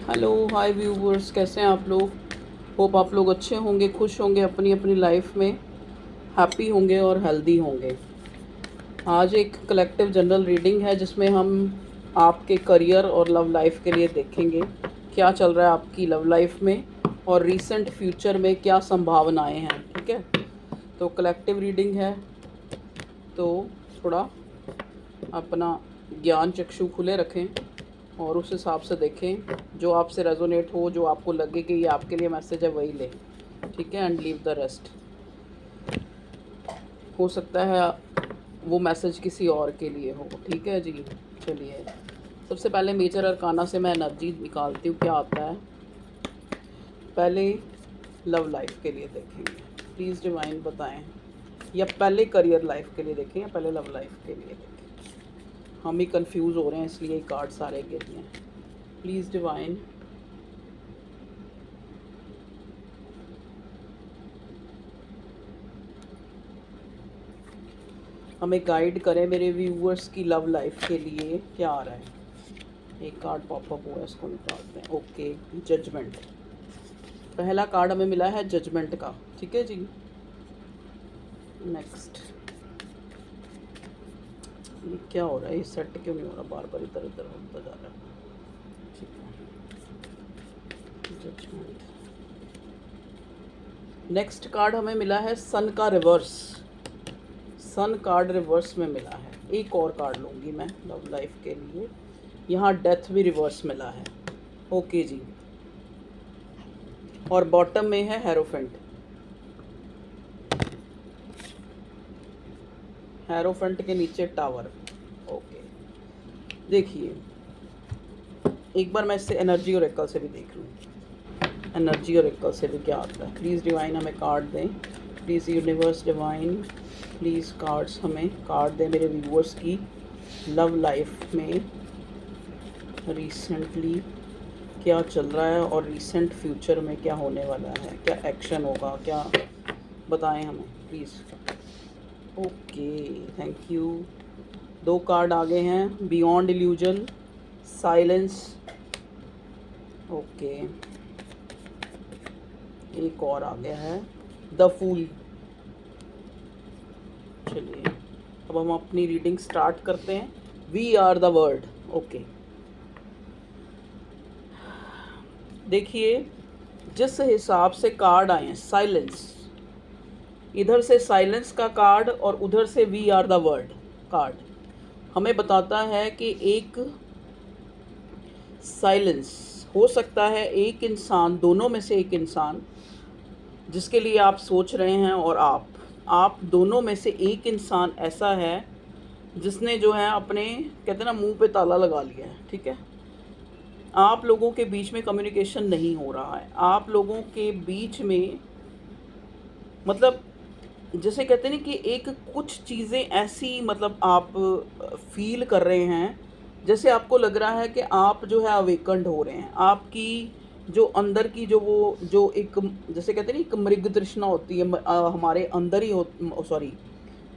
Hello hi viewers, कैसे हैं आप लोग। होप आप लोग अच्छे होंगे, खुश होंगे, अपनी अपनी लाइफ में हैप्पी होंगे और हेल्दी होंगे। आज एक कलेक्टिव जनरल रीडिंग है जिसमें हम आपके करियर और लव लाइफ के लिए देखेंगे क्या चल रहा है आपकी लव लाइफ में और रीसेंट फ्यूचर में क्या संभावनाएं हैं। ठीक है, तो कलेक्टिव रीडिंग है तो थोड़ा अपना ज्ञान चक्षु खुले रखें और उस हिसाब से देखें, जो आपसे रेजोनेट हो, जो आपको लगे कि ये आपके लिए मैसेज है वही लें। ठीक है, एंड लीव द रेस्ट। हो सकता है वो मैसेज किसी और के लिए हो। ठीक है जी, चलिए सबसे पहले मेजर अरकाना से मैं एनर्जी निकालती हूँ क्या आता है। पहले लव लाइफ के लिए देखेंगे, प्लीज़ डिवाइन बताएं, या पहले करियर लाइफ के लिए देखें या पहले लव लाइफ के लिए देखें। हम ही कंफ्यूज हो रहे हैं इसलिए कार्ड सारे गिर रहे हैं। प्लीज़ डिवाइन हमें गाइड करें मेरे व्यूअर्स की लव लाइफ के लिए क्या आ रहा है। एक कार्ड पॉपअप हुआ है, इसको निकालते हैं। Okay, judgement. पहला कार्ड हमें मिला है जजमेंट का। ठीक है जी, नेक्स्ट। ये क्या हो रहा है, ये सेट क्यों नहीं हो रहा, बार बार इधर उधर होता जा रहा है। ठीक है, जजमेंट। नेक्स्ट कार्ड हमें मिला है सन का रिवर्स। सन कार्ड रिवर्स में मिला है। एक और कार्ड लूँगी मैं लव लाइफ के लिए। यहाँ डेथ भी रिवर्स मिला है। ओके जी, और बॉटम में है हेरोफेंट। हेरोफेंट के नीचे टावर। ओके, देखिए एक बार मैं इससे एनर्जी और एकल से भी देख लूँ। एनर्जी और एकल से भी क्या आता है। प्लीज़ डिवाइन हमें कार्ड दें, please universe divine, please cards हमें कार्ड दें मेरे व्यूअर्स की लव लाइफ में रिसेंटली क्या चल रहा है और रिसेंट फ्यूचर में क्या होने वाला है, क्या एक्शन होगा, क्या बताएं हमें प्लीज़। Okay, thank you. दो कार्ड आगे हैं, बियॉन्ड इल्यूजन, साइलेंस। ओके, एक और आ गया है द फूल। चलिए अब हम अपनी रीडिंग स्टार्ट करते हैं। We are the word. Okay, देखिए जिस हिसाब से कार्ड आए हैं, साइलेंस, इधर से साइलेंस का कार्ड और उधर से we are the word card हमें बताता है कि एक साइलेंस हो सकता है, एक इंसान, दोनों में से एक इंसान जिसके लिए आप सोच रहे हैं, और आप दोनों में से एक इंसान ऐसा है जिसने जो है अपने, कहते हैं ना, मुंह पे ताला लगा लिया है। ठीक है, आप लोगों के बीच में कम्युनिकेशन नहीं हो रहा है। आप लोगों के बीच में मतलब जैसे कहते हैं ना कि एक कुछ चीज़ें ऐसी, मतलब आप फील कर रहे हैं जैसे आपको लग रहा है कि आप जो है अवेकंड हो रहे हैं। आपकी जो अंदर की जो वो जो एक, जैसे कहते हैं ना, एक मृग तृष्णा होती है हमारे अंदर ही हो, सॉरी,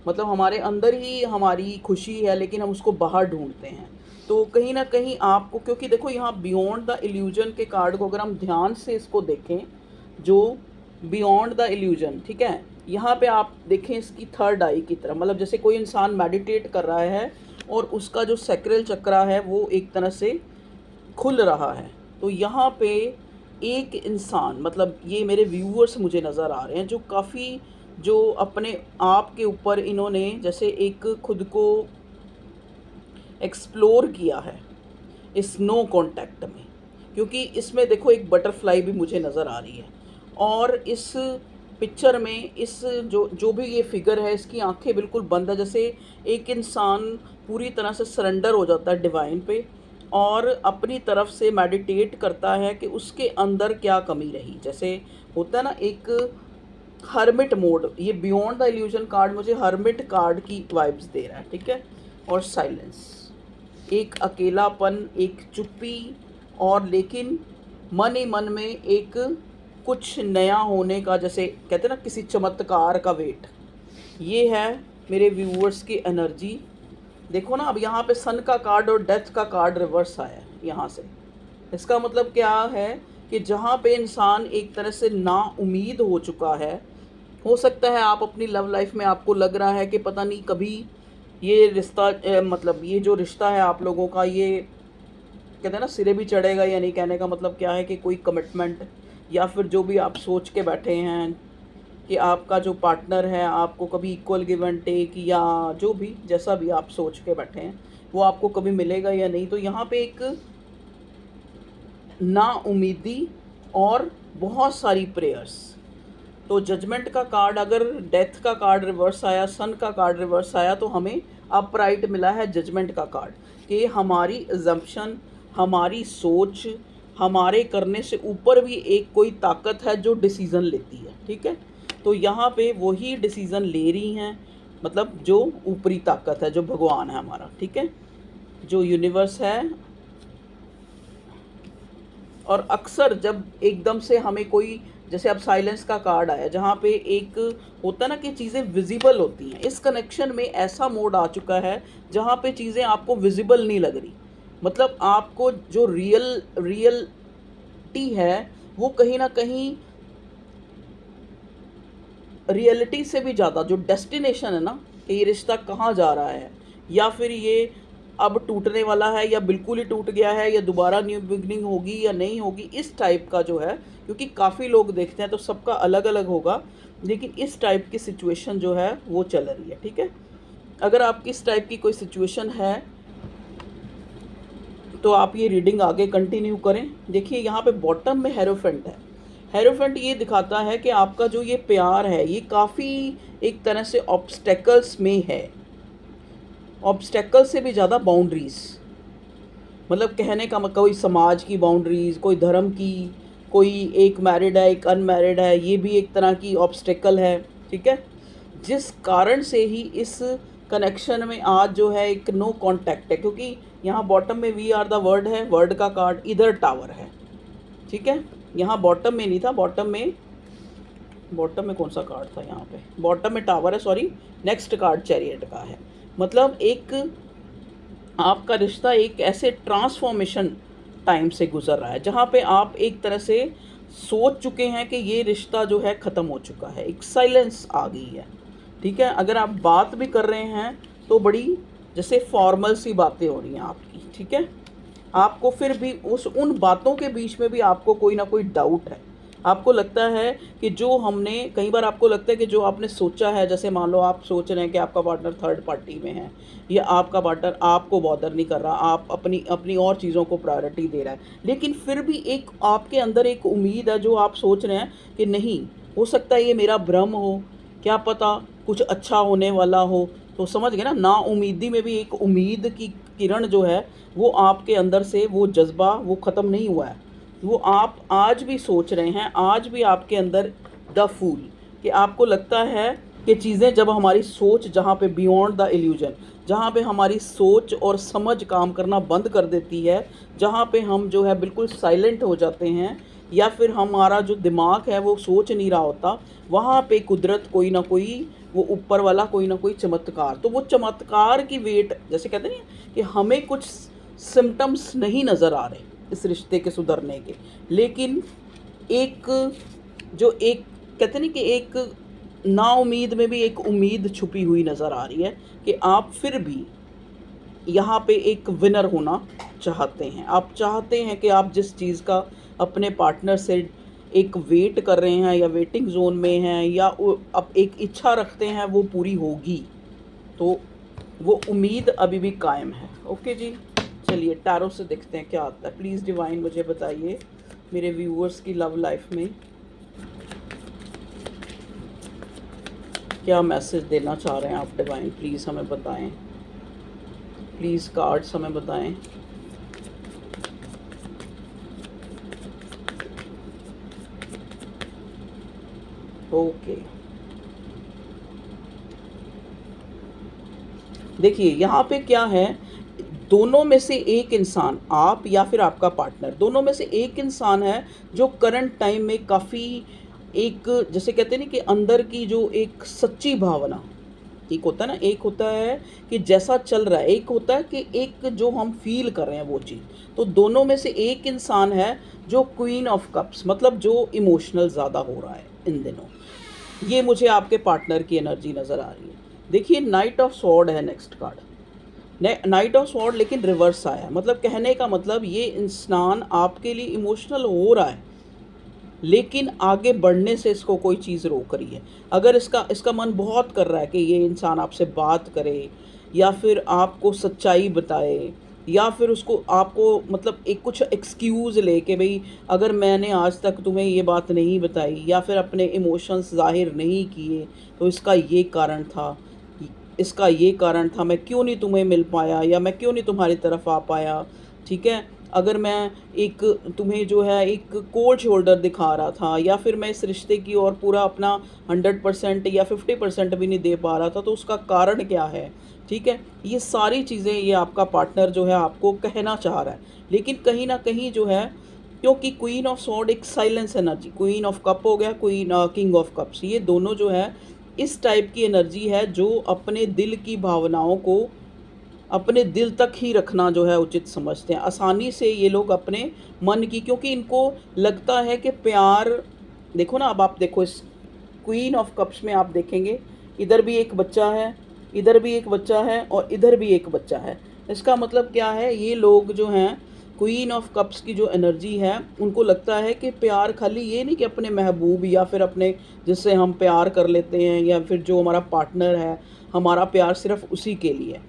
मतलब हमारे अंदर ही हमारी खुशी है लेकिन हम उसको बाहर ढूंढते हैं। तो कहीं ना कहीं आपको, क्योंकि देखो यहाँ बियॉन्ड द इल्यूजन के कार्ड को अगर हम ध्यान से इसको देखें, जो बियॉन्ड द इल्यूजन, ठीक है, यहाँ पे आप देखें इसकी थर्ड आई की तरह, मतलब जैसे कोई इंसान मेडिटेट कर रहा है और उसका जो सैक्रल चक्रा है वो एक तरह से खुल रहा है। तो यहाँ पे एक इंसान, मतलब ये मेरे व्यूअर्स मुझे नज़र आ रहे हैं जो काफ़ी, जो अपने आप के ऊपर इन्होंने जैसे एक खुद को एक्सप्लोर किया है इस नो कांटेक्ट में। क्योंकि इसमें देखो एक बटरफ्लाई भी मुझे नज़र आ रही है, और इस पिक्चर में इस जो जो भी ये फिगर है इसकी आंखें बिल्कुल बंद है, जैसे एक इंसान पूरी तरह से सरेंडर हो जाता है डिवाइन पे और अपनी तरफ से मेडिटेट करता है कि उसके अंदर क्या कमी रही। जैसे होता है ना एक हर्मिट मोड, ये बियॉन्ड द इल्यूजन कार्ड मुझे हर्मिट कार्ड की वाइब्स दे रहा है। ठीक है, और साइलेंस, एक अकेलापन, एक चुप्पी, और लेकिन मन ही मन में एक कुछ नया होने का, जैसे कहते हैं ना किसी चमत्कार का वेट। ये है मेरे व्यूअर्स की एनर्जी। देखो ना, अब यहाँ पे सन का कार्ड और डेथ का कार्ड रिवर्स आया है यहाँ से। इसका मतलब क्या है कि जहाँ पे इंसान एक तरह से ना उम्मीद हो चुका है, हो सकता है आप अपनी लव लाइफ में आपको लग रहा है कि पता नहीं कभी ये रिश्ता मतलब ये जो रिश्ता है आप लोगों का, ये कहते हैं ना सिरे भी चढ़ेगा या नहीं। कहने का मतलब क्या है कि कोई कमिटमेंट या फिर जो भी आप सोच के बैठे हैं कि आपका जो पार्टनर है आपको कभी इक्वल गिव एंड टेक या जो भी जैसा भी आप सोच के बैठे हैं वो आपको कभी मिलेगा या नहीं। तो यहाँ पे एक ना उम्मीदी और बहुत सारी प्रेयर्स। तो जजमेंट का कार्ड, अगर डेथ का कार्ड रिवर्स आया, सन का कार्ड रिवर्स आया, तो हमें अपराइट मिला है जजमेंट का कार्ड कि हमारी अजम्पशन, हमारी सोच, हमारे करने से ऊपर भी एक कोई ताकत है जो डिसीज़न लेती है। ठीक है, तो यहाँ पे वही डिसीज़न ले रही हैं, मतलब जो ऊपरी ताकत है, जो भगवान है हमारा। ठीक है, जो यूनिवर्स है। और अक्सर जब एकदम से हमें कोई, जैसे अब साइलेंस का कार्ड आया जहाँ पे एक होता है ना कि चीज़ें विजिबल होती हैं, इस कनेक्शन में ऐसा मोड आ चुका है जहाँ पे चीज़ें आपको विजिबल नहीं लग रही। मतलब आपको जो रियलिटी है वो कहीं ना कहीं रियलिटी से भी ज़्यादा जो डेस्टिनेशन है ना कि ये रिश्ता कहाँ जा रहा है, या फिर ये अब टूटने वाला है या बिल्कुल ही टूट गया है या दोबारा न्यू बिगनिंग होगी या नहीं होगी, इस टाइप का जो है, क्योंकि काफ़ी लोग देखते हैं तो सबका अलग अलग होगा, लेकिन इस टाइप की सिचुएशन जो है वो चल रही है। ठीक है, अगर आपकी इस टाइप की कोई सिचुएशन है तो आप ये रीडिंग आगे कंटिन्यू करें। देखिए यहाँ पे बॉटम में हेरोफेंट है। हेरोफेंट ये दिखाता है कि आपका जो ये प्यार है ये काफ़ी एक तरह से ऑब्स्टेकल्स में है, ऑब्स्टेकल से भी ज़्यादा बाउंड्रीज़। मतलब कहने का कोई समाज की बाउंड्रीज़, कोई धर्म की, कोई एक मैरिड है एक अनमैरिड है, ये भी एक तरह की ऑब्स्टेकल है। ठीक है, जिस कारण से ही इस कनेक्शन में आज जो है एक नो कांटेक्ट है, क्योंकि यहाँ बॉटम में वी आर द वर्ड है, वर्ड का कार्ड, इधर टावर है। ठीक है, यहाँ बॉटम में नहीं था, बॉटम में कौन सा कार्ड था, यहाँ पे बॉटम में टावर है, सॉरी। नेक्स्ट कार्ड चैरियट का है। मतलब एक आपका रिश्ता एक ऐसे ट्रांसफॉर्मेशन टाइम से गुजर रहा है जहाँ पे आप एक तरह से सोच चुके हैं कि ये रिश्ता जो है ख़त्म हो चुका है, एक साइलेंस आ गई है। ठीक है, अगर आप बात भी कर रहे हैं तो बड़ी जैसे फॉर्मल सी बातें हो रही हैं आपकी। ठीक है, आपको फिर भी उन बातों के बीच में भी आपको कोई ना कोई डाउट है। आपको लगता है कि जो हमने, कई बार आपको लगता है कि जो आपने सोचा है, जैसे मान लो आप सोच रहे हैं कि आपका पार्टनर थर्ड पार्टी में है या आपका पार्टनर आपको बॉदर नहीं कर रहा, आप अपनी और चीज़ों को प्रायोरिटी दे रहा है, लेकिन फिर भी एक आपके अंदर एक उम्मीद है जो आप सोच रहे हैं कि नहीं, हो सकता है ये मेरा भ्रम हो, क्या पता कुछ अच्छा होने वाला हो। तो समझ गए ना, ना उम्मीदी में भी एक उम्मीद की किरण जो है वो आपके अंदर से, वो जज्बा वो ख़त्म नहीं हुआ है, वो आप आज भी सोच रहे हैं, आज भी आपके अंदर द फूल, कि आपको लगता है कि चीज़ें जब हमारी सोच, जहाँ पे बियॉन्ड द इल्यूजन, जहाँ पे हमारी सोच और समझ काम करना बंद कर देती है, जहाँ पे हम जो है बिल्कुल साइलेंट हो जाते हैं या फिर हमारा जो दिमाग है वो सोच नहीं रहा होता, वहाँ पे कुदरत कोई ना कोई, वो ऊपर वाला कोई ना कोई चमत्कार, तो वो चमत्कार की वेट, जैसे कहते नहीं कि हमें कुछ सिम्टम्स नहीं नज़र आ रहे इस रिश्ते के सुधरने के, लेकिन एक जो एक कहते नहीं कि एक नाउम्मीद में भी एक उम्मीद छुपी हुई नज़र आ रही है कि आप फिर भी यहाँ पे एक विनर होना चाहते हैं। आप चाहते हैं कि आप जिस चीज़ का अपने पार्टनर से एक वेट कर रहे हैं या वेटिंग जोन में हैं या अब एक इच्छा रखते हैं वो पूरी होगी, तो वो उम्मीद अभी भी कायम है। ओके जी, चलिए टैरो से देखते हैं क्या आता है। प्लीज़ डिवाइन मुझे बताइए मेरे व्यूअर्स की लव लाइफ में क्या मैसेज देना चाह रहे हैं आप। डिवाइन प्लीज़ हमें बताएं, प्लीज़ कार्ड्स हमें बताएं। ओके, देखिए यहाँ पे क्या है, दोनों में से एक इंसान, आप या फिर आपका पार्टनर, दोनों में से एक इंसान है जो करंट टाइम में काफ़ी एक, जैसे कहते हैं ना कि अंदर की जो एक सच्ची भावना, एक होता है ना, एक होता है कि जैसा चल रहा है, एक होता है कि एक जो हम फील कर रहे हैं वो चीज़। तो दोनों में से एक इंसान है जो क्वीन ऑफ कप्स, मतलब जो इमोशनल ज़्यादा हो रहा है इन दिनों। ये मुझे आपके पार्टनर की एनर्जी नज़र आ रही है। देखिए नाइट ऑफ स्वॉर्ड है next card, night of sword लेकिन रिवर्स आया है। मतलब कहने का मतलब ये इंसान आपके लिए इमोशनल हो रहा है, लेकिन आगे बढ़ने से इसको कोई चीज़ रोक रही है। अगर इसका इसका मन बहुत कर रहा है कि ये इंसान आपसे बात करे, या फिर आपको सच्चाई बताए, या फिर उसको आपको मतलब एक कुछ एक्सक्यूज़ ले कि भाई अगर मैंने आज तक तुम्हें ये बात नहीं बताई या फिर अपने इमोशंस ज़ाहिर नहीं किए तो इसका ये कारण था, इसका ये कारण था, मैं क्यों नहीं तुम्हें मिल पाया या मैं क्यों नहीं तुम्हारी तरफ आ पाया, ठीक है। अगर मैं एक तुम्हें जो है एक कोल्ड शोल्डर दिखा रहा था, या फिर मैं इस रिश्ते की ओर पूरा अपना 100% या 50% भी नहीं दे पा रहा था, तो उसका कारण क्या है, ठीक है। ये सारी चीज़ें ये आपका पार्टनर जो है आपको कहना चाह रहा है, लेकिन कहीं ना कहीं जो है, क्योंकि क्वीन ऑफ सॉर्ड एक silence energy, queen of cup हो गया, क्वीन किंग ऑफ कप्स, ये दोनों जो है इस टाइप की एनर्जी है जो अपने दिल की भावनाओं को अपने दिल तक ही रखना जो है उचित समझते हैं। आसानी से ये लोग अपने मन की, क्योंकि इनको लगता है कि प्यार, देखो ना, अब आप देखो इस क्वीन ऑफ कप्स में आप देखेंगे इधर भी एक बच्चा है, इधर भी एक बच्चा है और इधर भी एक बच्चा है। इसका मतलब क्या है, ये लोग जो हैं क्वीन ऑफ कप्स की जो एनर्जी है, उनको लगता है कि प्यार खाली ये नहीं कि अपने महबूब या फिर अपने जिससे हम प्यार कर लेते हैं या फिर जो हमारा पार्टनर है, हमारा प्यार सिर्फ उसी के लिए।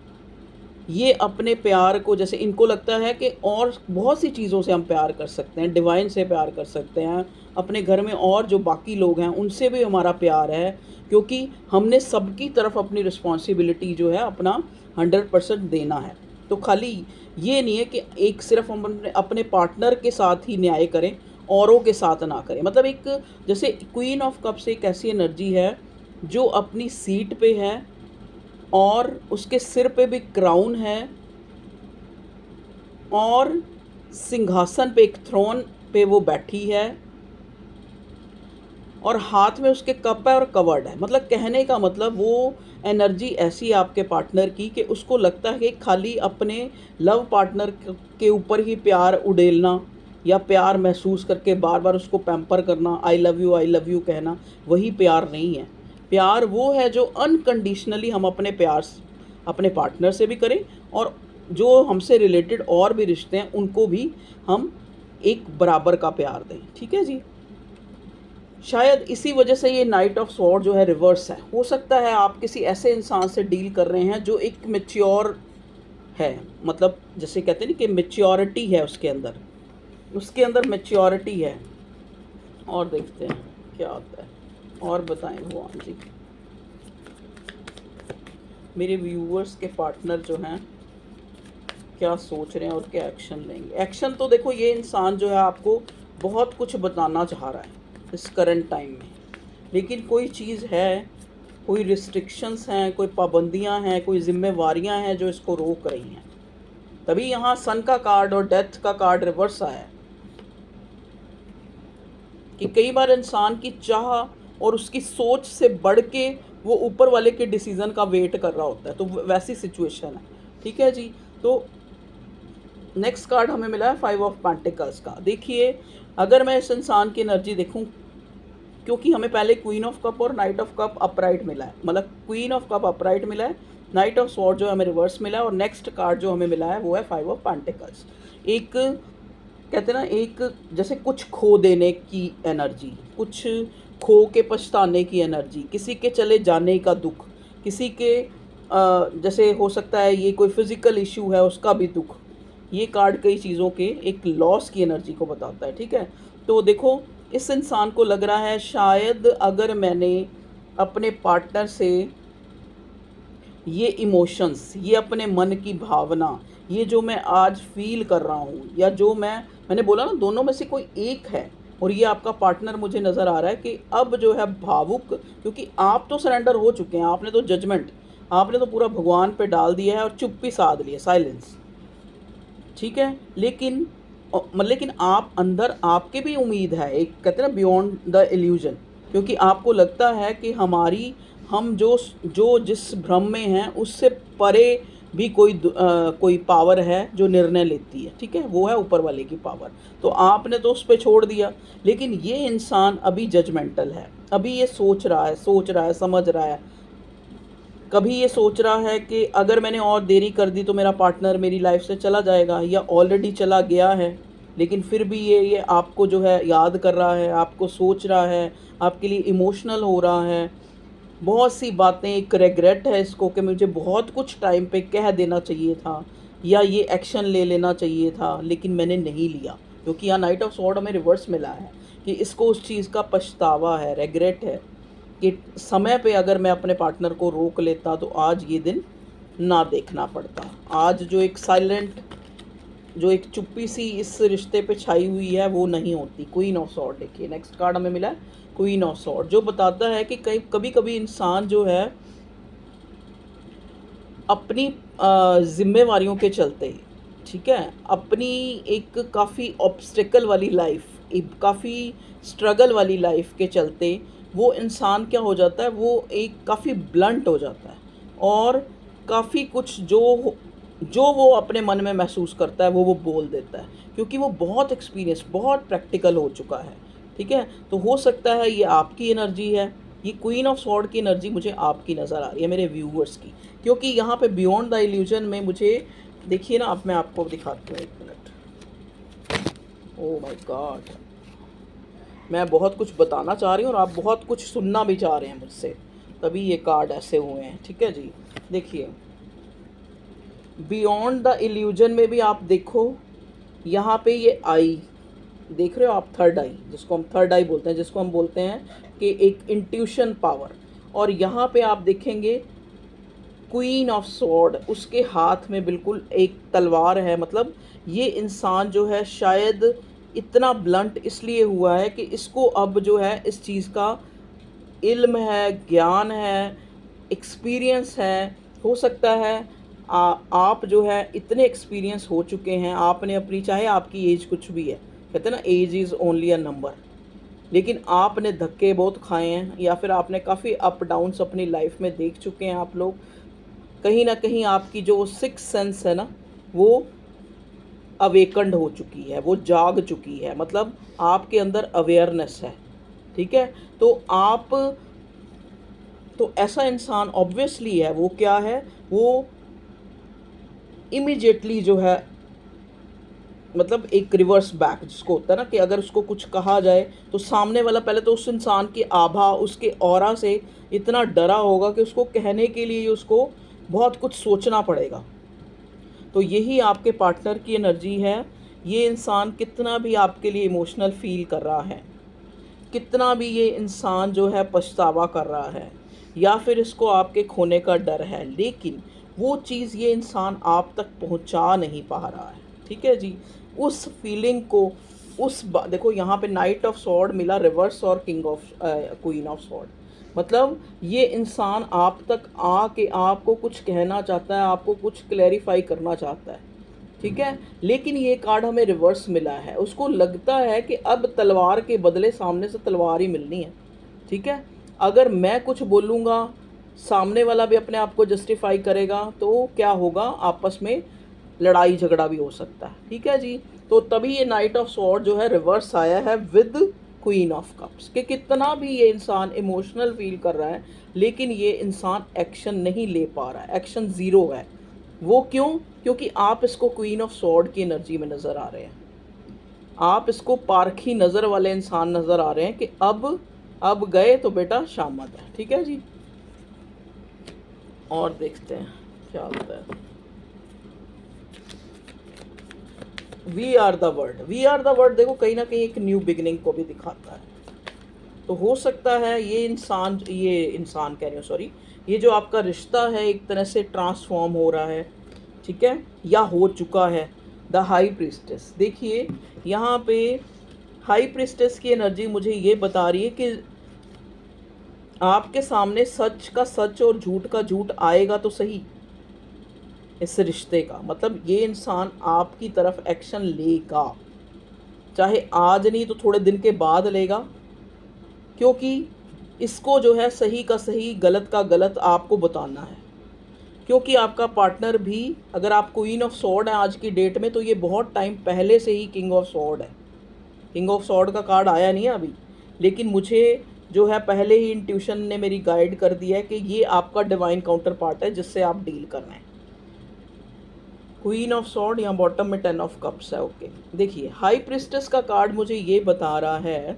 ये अपने प्यार को, जैसे इनको लगता है कि और बहुत सी चीज़ों से हम प्यार कर सकते हैं, डिवाइन से प्यार कर सकते हैं, अपने घर में और जो बाकी लोग हैं उनसे भी हमारा प्यार है, क्योंकि हमने सबकी तरफ अपनी रिस्पॉन्सिबिलिटी जो है अपना 100% देना है। तो खाली ये नहीं है कि एक सिर्फ हम अपने पार्टनर के साथ ही न्याय करें, औरों के साथ ना करें। मतलब एक जैसे क्वीन ऑफ कप्स एक ऐसी एनर्जी है जो अपनी सीट पे है और उसके सिर पे भी क्राउन है और सिंहासन पे, एक थ्रोन पे वो बैठी है और हाथ में उसके कप है और कवर्ड है। मतलब कहने का मतलब वो एनर्जी ऐसी है आपके पार्टनर की कि उसको लगता है कि खाली अपने लव पार्टनर के ऊपर ही प्यार उड़ेलना या प्यार महसूस करके बार बार उसको पैम्पर करना, आई लव यू कहना, वही प्यार नहीं है। प्यार वो है जो अनकंडीशनली हम अपने पार्टनर से भी करें और जो हमसे रिलेटेड और भी रिश्ते हैं उनको भी हम एक बराबर का प्यार दें, ठीक है जी। शायद इसी वजह से ये नाइट ऑफ स्वॉर्ड जो है रिवर्स है। हो सकता है आप किसी ऐसे इंसान से डील कर रहे हैं जो एक मैच्योर है, मतलब जैसे कहते हैं ना कि मैच्योरिटी है उसके अंदर मैच्योरिटी है। और देखते हैं क्या आता है, और बताएं भगवान जी मेरे व्यूअर्स के पार्टनर जो हैं क्या सोच रहे हैं और क्या एक्शन लेंगे। एक्शन तो देखो, ये इंसान जो है आपको बहुत कुछ बताना चाह रहा है इस करंट टाइम में, लेकिन कोई चीज़ है, कोई रिस्ट्रिक्शंस हैं, कोई पाबंदियां हैं, कोई जिम्मेवारियां हैं जो इसको रोक रही हैं। तभी यहाँ सन का कार्ड और डेथ का कार्ड रिवर्स आया है कि कई बार इंसान की चाह और उसकी सोच से बढ़ के वो ऊपर वाले के डिसीज़न का वेट कर रहा होता है, तो वैसी सिचुएशन है, ठीक है जी। तो नेक्स्ट कार्ड हमें मिला है 5 ऑफ पेंटिकल्स का। देखिए अगर मैं इस इंसान की एनर्जी देखूं, क्योंकि हमें पहले क्वीन ऑफ कप और नाइट ऑफ कप अपराइट मिला है, मतलब क्वीन ऑफ कप अपराइट मिला है, नाइट ऑफ स्वॉर्ड जो हमें रिवर्स मिला है, और नेक्स्ट कार्ड जो हमें मिला है वो है 5 ऑफ पेंटिकल्स। एक कहते हैं ना, एक जैसे कुछ खो देने की एनर्जी, कुछ खो के पछताने की एनर्जी, किसी के चले जाने का दुख, किसी के जैसे हो सकता है ये कोई फिज़िकल इशू है उसका भी दुख। ये कार्ड कई चीज़ों के एक लॉस की एनर्जी को बताता है, ठीक है। तो देखो इस इंसान को लग रहा है शायद अगर मैंने अपने पार्टनर से ये इमोशंस, ये अपने मन की भावना, ये जो मैं आज फील कर रहा हूँ, या जो मैंने बोला ना दोनों में से कोई एक है, और ये आपका पार्टनर मुझे नज़र आ रहा है कि अब जो है भावुक, क्योंकि आप तो सरेंडर हो चुके हैं, आपने तो जजमेंट, आपने तो पूरा भगवान पे डाल दिया है और चुप्पी साध लिया, साइलेंस, ठीक है। लेकिन आप अंदर आपके भी उम्मीद है, एक कहते हैं ना बियॉन्ड द इल्यूजन, क्योंकि आपको लगता है कि हमारी हम जो जो जिस भ्रम में हैं उससे परे भी कोई पावर है जो निर्णय लेती है, ठीक है, वो है ऊपर वाले की पावर। तो आपने तो उस पे छोड़ दिया, लेकिन ये इंसान अभी जजमेंटल है, अभी ये सोच रहा है, समझ रहा है। कभी ये सोच रहा है कि अगर मैंने और देरी कर दी तो मेरा पार्टनर मेरी लाइफ से चला जाएगा, या ऑलरेडी चला गया है, लेकिन फिर भी ये आपको जो है याद कर रहा है, आपको सोच रहा है, आपके लिए इमोशनल हो रहा है। बहुत सी बातें, एक रिग्रेट है इसको कि मुझे बहुत कुछ टाइम पे कह देना चाहिए था, या ये एक्शन ले लेना चाहिए था, लेकिन मैंने नहीं लिया। क्योंकि यहाँ नाइट ऑफ सॉर्ड हमें रिवर्स मिला है कि इसको उस चीज़ का पछतावा है, रिग्रेट है कि समय पे अगर मैं अपने पार्टनर को रोक लेता तो आज ये दिन ना देखना पड़ता। आज जो एक साइलेंट, जो एक चुप्पी सी इस रिश्ते पे छाई हुई है वो नहीं होती। क्वीन ऑफ सॉर्ड, देखिए नेक्स्ट कार्ड हमें मिला है क्वीन ऑफ सॉर्ड, जो बताता है कि कभी कभी इंसान जो है अपनी जिम्मेवारियों के चलते, ठीक है, अपनी एक काफ़ी ऑब्स्टिकल वाली लाइफ, एक काफ़ी स्ट्रगल वाली लाइफ के चलते वो इंसान क्या हो जाता है, वो एक काफ़ी ब्लंट हो जाता है, और काफ़ी कुछ जो वो अपने मन में महसूस करता है वो बोल देता है, क्योंकि वो बहुत एक्सपीरियंस, बहुत प्रैक्टिकल हो चुका है, ठीक है। तो हो सकता है ये आपकी एनर्जी है, ये क्वीन ऑफ सॉर्ड की एनर्जी मुझे आपकी नज़र आ रही है, मेरे व्यूअर्स की, क्योंकि यहाँ पे बियॉन्ड द इल्यूजन में मुझे, देखिए ना, अब मैं आपको दिखाती हूँ, 1 मिनट। ओह माय गॉड, मैं बहुत कुछ बताना चाह रही हूँ और आप बहुत कुछ सुनना भी चाह रहे हैं मुझसे, तभी ये कार्ड ऐसे हुए हैं, ठीक है जी। देखिए बियॉन्ड द इल्यूजन में भी आप देखो, यहाँ पे ये आई देख रहे हो आप, थर्ड आई, जिसको हम थर्ड आई बोलते हैं, जिसको हम बोलते हैं कि एक इंट्यूशन पावर। और यहाँ पे आप देखेंगे क्वीन ऑफ सॉर्ड, उसके हाथ में बिल्कुल एक तलवार है। मतलब ये इंसान जो है शायद इतना ब्लंट इसलिए हुआ है कि इसको अब जो है इस चीज़ का इल्म है, ज्ञान है, एक्सपीरियंस है। हो सकता है आप जो है इतने एक्सपीरियंस हो चुके हैं, आपने अपनी, चाहे आपकी एज कुछ भी है, कहते हैं ना age is only a number, लेकिन आपने धक्के बहुत खाए हैं, या फिर आपने काफ़ी अप डाउन्स अपनी लाइफ में देख चुके हैं आप लोग। कहीं ना कहीं आपकी जो सिक्स सेंस है ना, वो अवेकंड हो चुकी है, वो जाग चुकी है, मतलब आपके अंदर अवेयरनेस है, ठीक है। तो ऐसा इंसान ऑब्वियसली है, वो क्या है, वो इमिजिएटली जो है, मतलब एक रिवर्स बैक जिसको होता है ना, कि अगर उसको कुछ कहा जाए तो सामने वाला पहले तो उस इंसान की आभा, उसके ऑरा से इतना डरा होगा कि उसको कहने के लिए उसको बहुत कुछ सोचना पड़ेगा। तो यही आपके पार्टनर की एनर्जी है। ये इंसान कितना भी आपके लिए इमोशनल फील कर रहा है, कितना भी ये इंसान जो है पछतावा कर रहा है, या फिर इसको आपके खोने का डर है, लेकिन वो चीज़ ये इंसान आप तक पहुंचा नहीं पा रहा है, ठीक है जी। उस फीलिंग को, देखो यहाँ पे नाइट ऑफ सॉर्ड मिला रिवर्स और क्वीन ऑफ सॉर्ड, मतलब ये इंसान आप तक आके आपको कुछ कहना चाहता है, आपको कुछ क्लैरिफाई करना चाहता है, ठीक है, लेकिन ये कार्ड हमें रिवर्स मिला है। उसको लगता है कि अब तलवार के बदले सामने से तलवार ही मिलनी है, ठीक है। अगर मैं कुछ बोलूँगा, सामने वाला भी अपने आप को जस्टिफाई करेगा, तो क्या होगा, आपस में लड़ाई झगड़ा भी हो सकता है, ठीक है जी। तो तभी ये नाइट ऑफ सॉर्ड जो है रिवर्स आया है विद क्वीन ऑफ कप्स, कि कितना भी ये इंसान इमोशनल फील कर रहा है, लेकिन ये इंसान एक्शन नहीं ले पा रहा है, एक्शन ज़ीरो है। वो क्यों? क्योंकि आप इसको क्वीन ऑफ सॉर्ड की एनर्जी में नज़र आ रहे हैं, आप इसको पारखी नज़र वाले इंसान नज़र आ रहे हैं कि अब गए तो बेटा शामत है, ठीक है जी। और देखते हैं क्या होता है। We are the word, we are the word, देखो कहीं ना कहीं एक न्यू बिगिनिंग को भी दिखाता है। तो हो सकता है ये इंसान कह रही हूँ, सॉरी, ये जो आपका रिश्ता है एक तरह से ट्रांसफॉर्म हो रहा है, ठीक है, या हो चुका है। द हाई प्रीस्टेस, देखिए यहाँ पे हाई प्रीस्टेस की एनर्जी मुझे ये बता रही है कि आपके सामने सच का सच और झूठ का झूठ आएगा तो सही इस रिश्ते का, मतलब ये इंसान आपकी तरफ एक्शन लेगा, चाहे आज नहीं तो थोड़े दिन के बाद लेगा, क्योंकि इसको जो है सही का सही, गलत का गलत आपको बताना है। क्योंकि आपका पार्टनर भी, अगर आप क्वीन ऑफ सॉर्ड है आज की डेट में, तो ये बहुत टाइम पहले से ही किंग ऑफ सॉर्ड है। किंग ऑफ सॉर्ड का कार्ड आया नहीं है अभी, लेकिन मुझे जो है पहले ही इंट्यूशन ने मेरी गाइड कर दिया है कि ये आपका डिवाइन काउंटर पार्ट है जिससे आप डील कर रहे हैं। क्वीन ऑफ सॉर्ड, यहाँ बॉटम में 10 ऑफ कप्स है। ओके, देखिए हाई प्रिस्टेस का कार्ड मुझे ये बता रहा है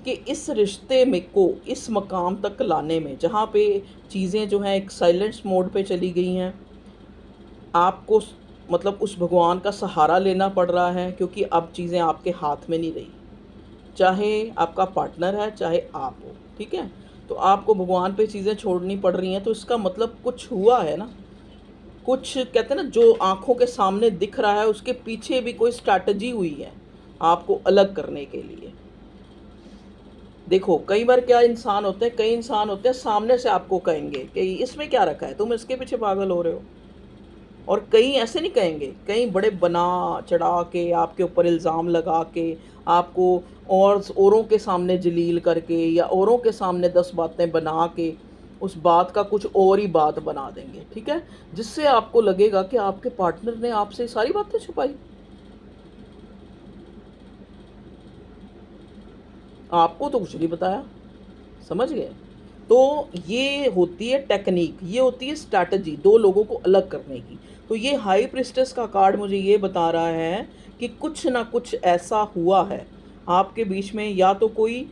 कि इस रिश्ते में को इस मकाम तक लाने में, जहाँ पे चीज़ें जो हैं एक साइलेंस मोड पे चली गई हैं, आपको मतलब उस भगवान का सहारा लेना पड़ रहा है, क्योंकि अब चीज़ें आपके हाथ में नहीं रही। चाहे आपका पार्टनर है, चाहे आप हो, ठीक है, तो आपको भगवान पे चीज़ें छोड़नी पड़ रही हैं। तो इसका मतलब कुछ हुआ है ना, कुछ कहते हैं ना, जो आंखों के सामने दिख रहा है उसके पीछे भी कोई स्ट्रैटेजी हुई है आपको अलग करने के लिए। देखो कई बार क्या इंसान होते हैं, कई इंसान होते हैं सामने से आपको कहेंगे कि इसमें क्या रखा है, तुम इसके पीछे पागल हो रहे हो। और कई ऐसे नहीं कहेंगे, कई बड़े बना चढ़ा के आपके ऊपर इल्ज़ाम लगा के आपको और औरों के सामने जलील करके या औरों के सामने 10 बातें बना के उस बात का कुछ और ही बात बना देंगे, ठीक है, जिससे आपको लगेगा कि आपके पार्टनर ने आपसे सारी बातें छुपाई। आपको तो कुछ नहीं बताया, समझ गए। तो ये होती है टेक्निक, ये होती है स्ट्रैटेजी दो लोगों को अलग करने की। तो ये हाई प्रिस्टेस का कार्ड मुझे ये बता रहा है कि कुछ ना कुछ ऐसा हुआ है आपके बीच में, या तो कोई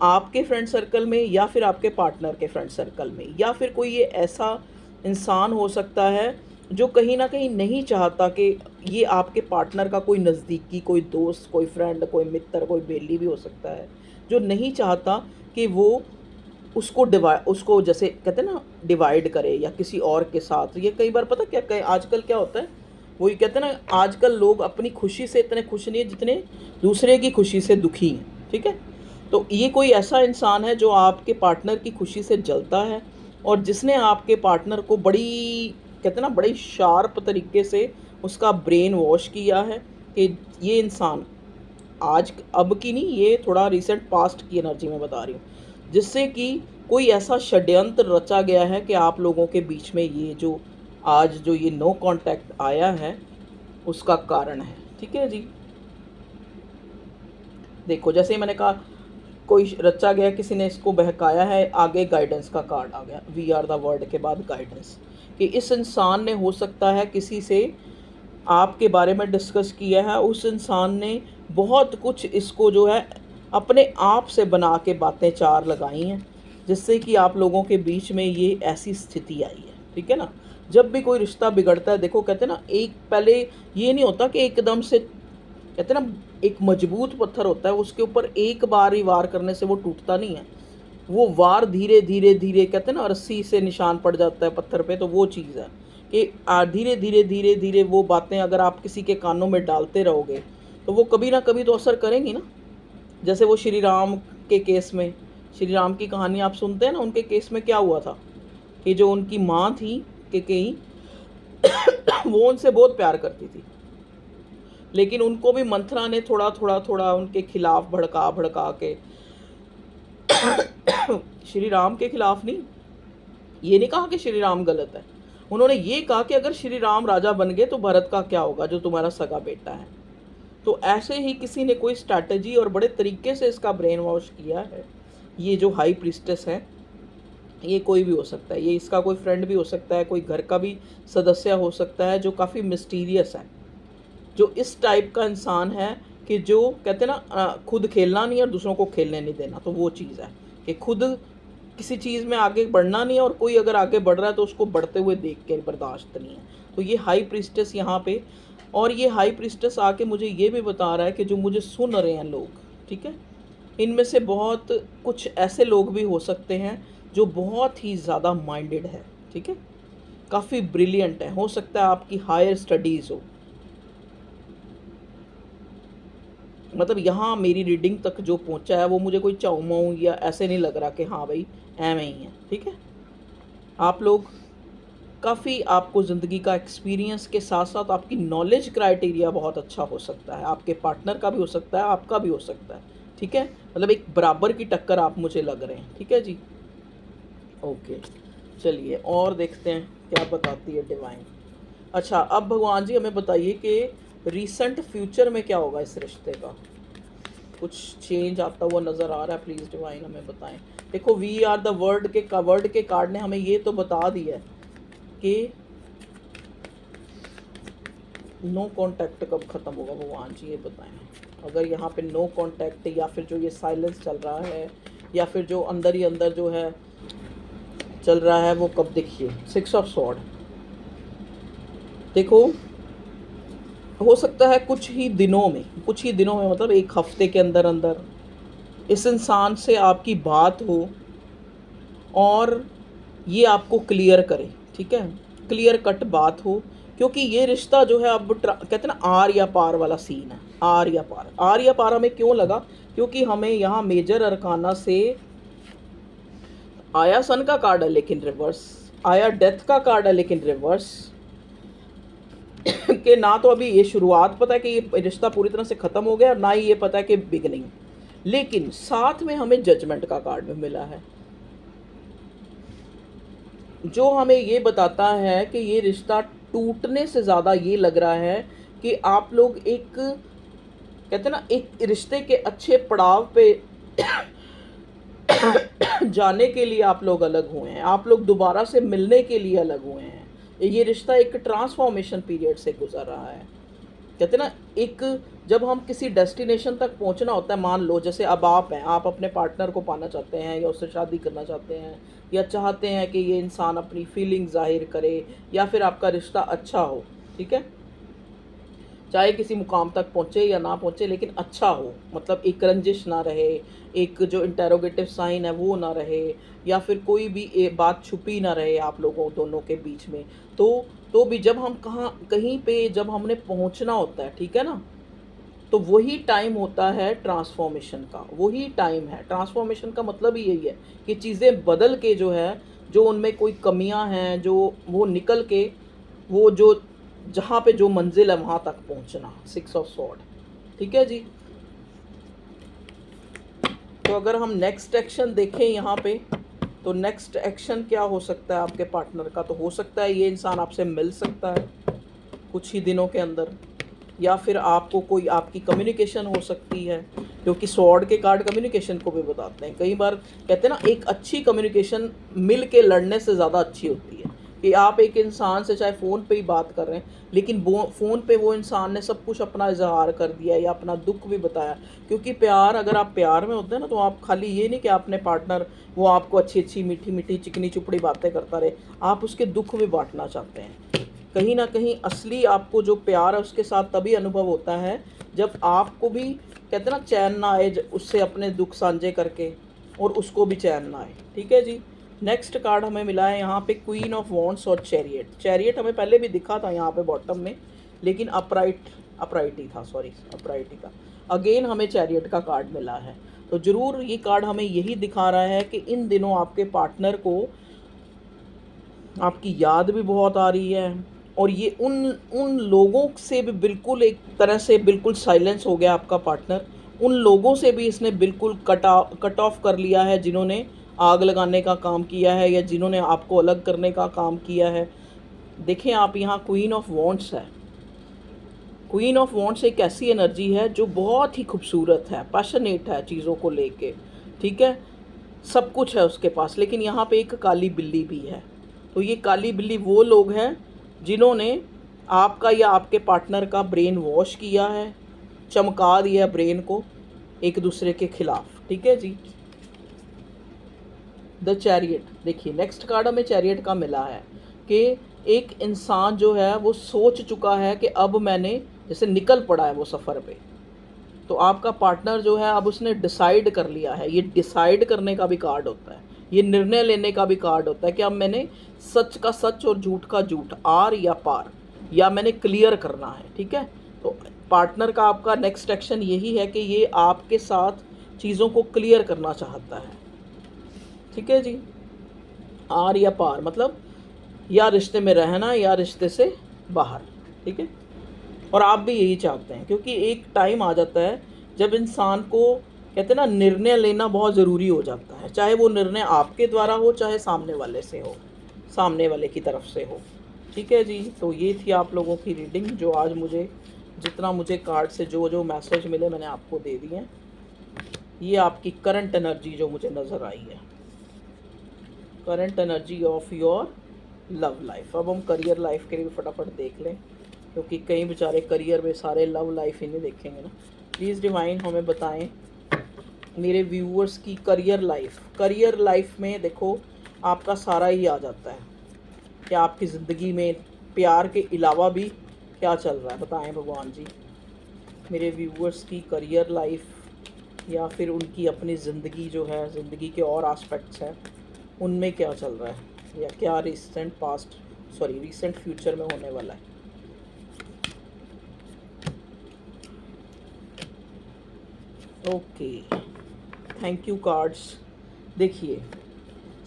आपके फ्रेंड सर्कल में, या फिर आपके पार्टनर के फ्रेंड सर्कल में, या फिर कोई ये ऐसा इंसान हो सकता है जो कहीं ना कहीं नहीं चाहता कि ये आपके पार्टनर का कोई नज़दीकी, कोई दोस्त, कोई फ्रेंड, कोई मित्र, कोई बेली भी हो सकता है, जो नहीं चाहता कि वो उसको जैसे कहते हैं ना डिवाइड करे या किसी और के साथ। ये कई बार पता क्या कहे आजकल क्या होता है, वही कहते हैं ना, आजकल लोग अपनी खुशी से इतने खुश नहीं है जितने दूसरे की खुशी से दुखी हैं, ठीक है। तो ये कोई ऐसा इंसान है जो आपके पार्टनर की खुशी से जलता है, और जिसने आपके पार्टनर को बड़ी कहते हैं ना बड़ी शार्प तरीके से उसका ब्रेन वॉश किया है कि ये इंसान आज अब की नहीं, ये थोड़ा रिसेंट पास्ट की एनर्जी में बता रही हूँ, जिससे कि कोई ऐसा षड्यंत्र रचा गया है कि आप लोगों के बीच में ये जो आज जो ये नो कांटेक्ट आया है उसका कारण है, ठीक है जी। देखो जैसे ही मैंने कहा कोई रचा गया, किसी ने इसको बहकाया है, आगे गाइडेंस का कार्ड आ गया, वी आर द वर्ड के बाद गाइडेंस, कि इस इंसान ने हो सकता है किसी से आपके बारे में डिस्कस किया है, उस इंसान ने बहुत कुछ इसको जो है अपने आप से बना के बातें चार लगाई हैं, जिससे कि आप लोगों के बीच में ये ऐसी स्थिति आई है, ठीक है ना। जब भी कोई रिश्ता बिगड़ता है, देखो कहते हैं ना, एक पहले ये नहीं होता कि एकदम से, कहते हैं ना एक मजबूत पत्थर होता है, उसके ऊपर एक बार ही वार करने से वो टूटता नहीं है, वो वार धीरे धीरे धीरे कहते हैं ना रस्सी से निशान पड़ जाता है पत्थर पे। तो वो चीज़ है कि धीरे धीरे धीरे धीरे वो बातें अगर आप किसी के कानों में डालते रहोगे तो वो कभी ना कभी तो असर करेंगी ना। जैसे वो श्री राम के केस में, श्री राम की कहानी आप सुनते हैं ना, उनके केस में क्या हुआ था कि जो उनकी माँ थी कैकेयी वो उनसे बहुत प्यार करती थी, लेकिन उनको भी मंथरा ने थोड़ा थोड़ा थोड़ा उनके खिलाफ भड़का भड़का के श्री राम के खिलाफ नहीं, ये नहीं कहा कि श्री राम गलत है, उन्होंने ये कहा कि अगर श्री राम राजा बन गए तो भरत का क्या होगा जो तुम्हारा सगा बेटा है। तो ऐसे ही किसी ने कोई स्ट्रैटेजी और बड़े तरीके से इसका ब्रेन वॉश किया है। ये जो हाई प्रीस्टेस है, ये कोई भी हो सकता है, ये इसका कोई फ्रेंड भी हो सकता है, कोई घर का भी सदस्य हो सकता है जो काफ़ी मिस्टीरियस है, जो इस टाइप का इंसान है कि जो कहते हैं ना खुद खेलना नहीं और दूसरों को खेलने नहीं देना। तो वो चीज़ है कि खुद किसी चीज़ में आगे बढ़ना नहीं है, और कोई अगर आगे बढ़ रहा है तो उसको बढ़ते हुए देख के बर्दाश्त नहीं है। तो ये हाई प्रीस्टेस यहाँ पे, और ये हाई प्रीस्टेस आके मुझे ये भी बता रहा है कि जो मुझे सुन रहे हैं लोग, ठीक है, इनमें से बहुत कुछ ऐसे लोग भी हो सकते हैं जो बहुत ही ज़्यादा माइंडेड है, ठीक है, काफ़ी ब्रिलियंट है, हो सकता है आपकी हायर स्टडीज़ हो। मतलब यहाँ मेरी रीडिंग तक जो पहुँचा है वो मुझे कोई चाऊ या ऐसे नहीं लग रहा कि हाँ भाई एवं ही है, ठीक है। आप लोग काफ़ी, आपको ज़िंदगी का एक्सपीरियंस के साथ साथ आपकी नॉलेज क्राइटेरिया बहुत अच्छा हो सकता है, आपके पार्टनर का भी हो सकता है, आपका भी हो सकता है, ठीक है, मतलब एक बराबर की टक्कर आप मुझे लग रहे हैं। ठीक है जी, ओके। चलिए और देखते हैं क्या बताती है डिवाइन। अच्छा, अब भगवान जी हमें बताइए कि रिसेंट फ्यूचर में क्या होगा इस रिश्ते का, कुछ चेंज आता हुआ नज़र आ रहा है? प्लीज़ डिवाइन हमें बताएं। देखो, वी आर द वर्ड के कार्ड ने हमें ये तो बता दिया है कि नो कांटेक्ट कब ख़त्म होगा। भगवान जी ये बताएं, अगर यहाँ पे नो कांटेक्ट या फिर जो ये साइलेंस चल रहा है या फिर जो अंदर ही अंदर जो है चल रहा है वो कब? देखिए 6 ऑफ स्वॉर्ड, देखो हो सकता है कुछ ही दिनों में मतलब एक हफ्ते के अंदर अंदर इस इंसान से आपकी बात हो और ये आपको क्लियर करे। ठीक है, क्लियर कट बात हो, क्योंकि ये रिश्ता जो है अब कहते हैं ना आर या पार वाला सीन है। आर या पार हमें क्यों लगा? क्योंकि हमें यहाँ मेजर अरकाना से आया सन का कार्ड है लेकिन रिवर्स, आया डेथ का कार्ड है लेकिन रिवर्स कि ना तो अभी ये शुरुआत पता है कि ये रिश्ता पूरी तरह से ख़त्म हो गया, ना ही ये पता है कि बिगनिंग। लेकिन साथ में हमें जजमेंट का कार्ड भी मिला है, जो हमें ये बताता है कि ये रिश्ता टूटने से ज़्यादा ये लग रहा है कि आप लोग एक कहते हैं ना एक रिश्ते के अच्छे पड़ाव पे जाने के लिए आप लोग अलग हुए हैं, आप लोग दोबारा से मिलने के लिए अलग हुए हैं। ये रिश्ता एक ट्रांसफॉर्मेशन पीरियड से गुजर रहा है। कहते हैं ना एक जब हम किसी डेस्टिनेशन तक पहुंचना होता है, मान लो जैसे अब आप हैं, आप अपने पार्टनर को पाना चाहते हैं या उससे शादी करना चाहते हैं या चाहते हैं कि ये इंसान अपनी फीलिंग जाहिर करे या फिर आपका रिश्ता अच्छा हो। ठीक है, चाहे किसी मुकाम तक पहुँचे या ना पहुँचे लेकिन अच्छा हो, मतलब एक रंजिश ना रहे, एक जो इंटेरोगेटिव साइन है वो ना रहे, या फिर कोई भी बात छुपी ना रहे आप लोगों दोनों के बीच में। तो भी जब हम कहीं पे जब हमने पहुंचना होता है, ठीक है ना, तो वही टाइम होता है ट्रांसफॉर्मेशन का, वही टाइम है ट्रांसफॉर्मेशन का। मतलब ही यही है कि चीज़ें बदल के जो है, जो उनमें कोई कमियां हैं जो वो निकल के वो जो जहाँ पे जो मंजिल है वहाँ तक पहुँचना। 6 ऑफ स्वॉर्ड, ठीक है जी। तो अगर हम नेक्स्ट एक्शन देखें यहाँ पे, तो नेक्स्ट एक्शन क्या हो सकता है आपके पार्टनर का? तो हो सकता है ये इंसान आपसे मिल सकता है कुछ ही दिनों के अंदर, या फिर आपको कोई आपकी कम्युनिकेशन हो सकती है, क्योंकि स्वॉर्ड के कार्ड कम्युनिकेशन को भी बताते हैं। कई बार कहते हैं ना एक अच्छी कम्युनिकेशन मिल के लड़ने से ज़्यादा अच्छी होती है, कि आप एक इंसान से चाहे फ़ोन पे ही बात कर रहे हैं लेकिन फ़ोन पे वो इंसान ने सब कुछ अपना इजहार कर दिया या अपना दुख भी बताया। क्योंकि प्यार, अगर आप प्यार में होते हैं ना, तो आप खाली ये नहीं कि आपने पार्टनर वो आपको अच्छी अच्छी मीठी मीठी चिकनी चुपड़ी बातें करता रहे, आप उसके दुख भी बांटना चाहते हैं। कहीं ना कहीं असली आपको जो प्यार है उसके साथ तभी अनुभव होता है जब आपको भी कहते हैं ना चैन ना आए उससे अपने दुख साझे करके, और उसको भी चैन ना आए। ठीक है जी। नेक्स्ट कार्ड हमें मिला है यहाँ पे क्वीन ऑफ वॉन्ड्स और चैरियट। चैरियट हमें पहले भी दिखा था यहाँ पे बॉटम में, लेकिन अपराइट ही था। अगेन हमें चैरियट का कार्ड मिला है। तो ज़रूर ये कार्ड हमें यही दिखा रहा है कि इन दिनों आपके पार्टनर को आपकी याद भी बहुत आ रही है, और ये उन लोगों से भी बिल्कुल एक तरह से बिल्कुल साइलेंस हो गया आपका पार्टनर। उन लोगों से भी इसने बिल्कुल कट ऑफ कर लिया है जिन्होंने आग लगाने का काम किया है या जिन्होंने आपको अलग करने का काम किया है। देखें आप यहाँ क्वीन ऑफ वॉन्ड्स है। क्वीन ऑफ वॉन्ड्स एक ऐसी एनर्जी है जो बहुत ही खूबसूरत है, पैशनेट है चीज़ों को लेके, ठीक है, सब कुछ है उसके पास। लेकिन यहाँ पे एक काली बिल्ली भी है। तो ये काली बिल्ली वो लोग हैं जिन्होंने आपका या आपके पार्टनर का ब्रेन वॉश किया है, चमका दिया ब्रेन को एक दूसरे के खिलाफ। ठीक है जी। द चैरियट, देखिए नेक्स्ट कार्ड हमें चैरियट का मिला है कि एक इंसान जो है वो सोच चुका है कि अब मैंने जैसे निकल पड़ा है वो सफ़र पे। तो आपका पार्टनर जो है अब उसने डिसाइड कर लिया है। ये डिसाइड करने का भी कार्ड होता है, ये निर्णय लेने का भी कार्ड होता है कि अब मैंने सच का सच और झूठ का झूठ, आर या पार, या मैंने क्लियर करना है। ठीक है। तो पार्टनर का आपका नेक्स्ट एक्शन यही है कि ये आपके साथ चीज़ों को क्लियर करना चाहता है। ठीक है जी। आर या पार मतलब या रिश्ते में रहना या रिश्ते से बाहर। ठीक है। और आप भी यही चाहते हैं, क्योंकि एक टाइम आ जाता है जब इंसान को कहते हैं ना, निर्णय लेना बहुत ज़रूरी हो जाता है, चाहे वो निर्णय आपके द्वारा हो चाहे सामने वाले से हो, सामने वाले की तरफ से हो। ठीक है जी, तो ये थी आप लोगों की रीडिंग, जो आज मुझे जितना मुझे कार्ड से जो जो मैसेज मिले मैंने आपको दे दिए हैं। ये आपकी करंट एनर्जी जो मुझे नज़र आई है, current energy of your love life. अब हम करियर लाइफ के लिए फटाफट देख लें, क्योंकि कई बेचारे करियर में सारे लव लाइफ ही नहीं देखेंगे ना। प्लीज़ डिवाइन हमें बताएं मेरे व्यूअर्स की करियर लाइफ में देखो आपका सारा ही आ जाता है कि आपकी ज़िंदगी में प्यार के अलावा भी क्या चल रहा है, बताएं भगवान जी। मेरे व्यूअर्स की करियर लाइफ या फिर उनकी अपनी ज़िंदगी जो है, ज़िंदगी के और एस्पेक्ट्स हैं, उनमें क्या चल रहा है या क्या रीसेंट फ्यूचर में होने वाला है। Okay, thank you cards. देखिए,